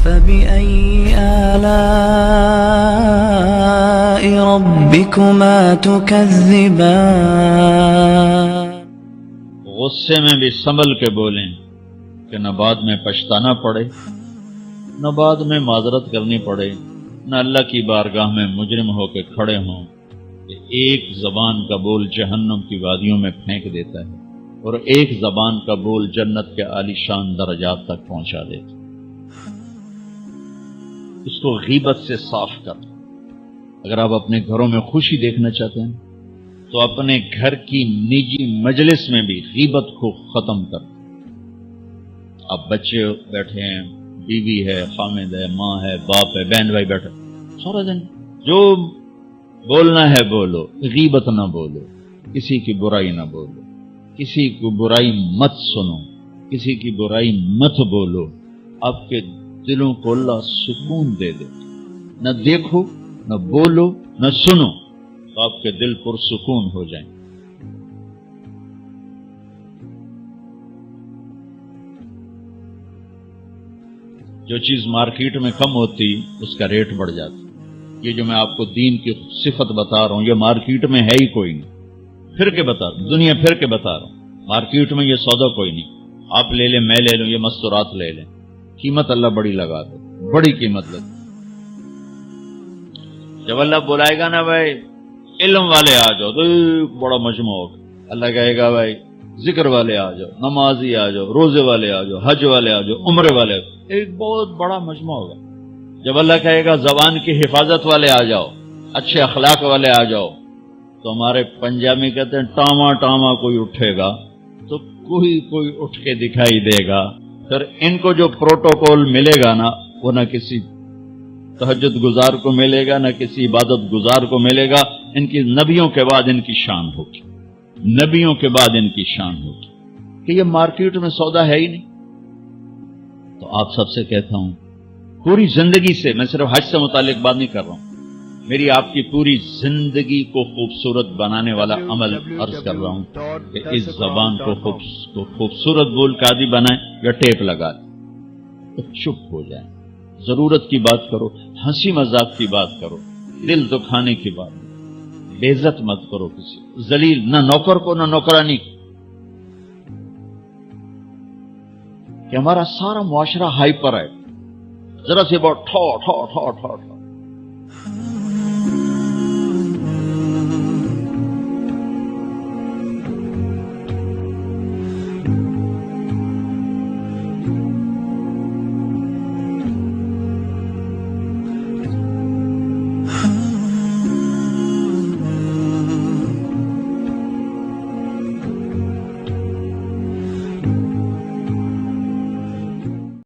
فبأي آلاء ربكما تكذبان غصے میں بھی سنبھل کے بولیں کہ نہ بعد میں پچھتانا پڑے، نہ بعد میں معذرت کرنی پڑے، نہ اللہ کی بارگاہ میں مجرم ہو کے کھڑے ہوں کہ ایک زبان کا بول جہنم کی وادیوں میں پھینک دیتا ہے اور ایک زبان کا بول جنت کے عالی شان درجات تک پہنچا دیتا ہے۔ اس کو غیبت سے صاف کر۔ اگر آپ اپنے گھروں میں خوشی دیکھنا چاہتے ہیں تو اپنے گھر کی نجی مجلس میں بھی غیبت کو ختم کر۔ اب بچے بیٹھے ہیں، بیوی ہے، خامد ہے، ماں ہے، باپ ہے، بہن بھائی بیٹھے، سارا دن جو بولنا ہے بولو، غیبت نہ بولو، کسی کی برائی نہ بولو، کسی کی برائی مت سنو، کسی کی برائی مت بولو۔ آپ کے دلوں کو اللہ سکون دے دے، نہ دیکھو، نہ بولو، نہ سنو، تو آپ کے دل پرسکون ہو جائیں۔ جو چیز مارکیٹ میں کم ہوتی اس کا ریٹ بڑھ جاتا۔ یہ جو میں آپ کو دین کی صفت بتا رہا ہوں یہ مارکیٹ میں ہے ہی کوئی نہیں، پھر کے بتا رہا ہوں، دنیا پھر کے بتا رہا ہوں، مارکیٹ میں یہ سودا کوئی نہیں۔ آپ لے لیں، میں لے لوں، یہ مستورات لے لیں، قیمت اللہ بڑی لگا دے، بڑی قیمت لگے۔ جب اللہ بلائے گا نا بھائی علم والے آ جاؤ تو ایک بڑا مجمع ہوگا، اللہ کہے گا بھائی ذکر والے آ جاؤ، نمازی آ جاؤ، روزے والے آ جاؤ، حج والے آ جاؤ، عمرے والے آ جاؤ، ایک بہت بڑا مجمع ہوگا۔ جب اللہ کہے گا زبان کی حفاظت والے آ جاؤ، اچھے اخلاق والے آ جاؤ، تو ہمارے پنجابی کہتے ہیں ٹاما ٹاما کوئی اٹھے گا تو کوئی اٹھ کے دکھائی دے گا۔ پھر ان کو جو پروٹوکول ملے گا نا وہ نہ کسی تہجد گزار کو ملے گا، نہ کسی عبادت گزار کو ملے گا۔ ان کی نبیوں کے بعد ان کی شان ہوگی، نبیوں کے بعد ان کی شان ہوگی کہ یہ مارکیٹ میں سودا ہے ہی نہیں۔ تو آپ سب سے کہتا ہوں پوری زندگی سے، میں صرف حج سے متعلق بات نہیں کر رہا ہوں، میری آپ کی پوری زندگی کو خوبصورت بنانے والا عمل عرض کر رہا ہوں کہ اس زبان کو خوبصورت بول کا عادی بنائیں یا ٹیپ لگا دیں تو چپ ہو جائیں، ضرورت کی بات کرو، ہنسی مذاق کی بات کرو، دل دکھانے کی بات، بے عزت مت کرو کسی ذلیل، نہ نوکر کو نہ نوکرانی کو۔ کہ ہمارا سارا معاشرہ ہائپر ہے، ذرا سی بات ٹھو ٹھو ٹھو ٹھو ٹھو۔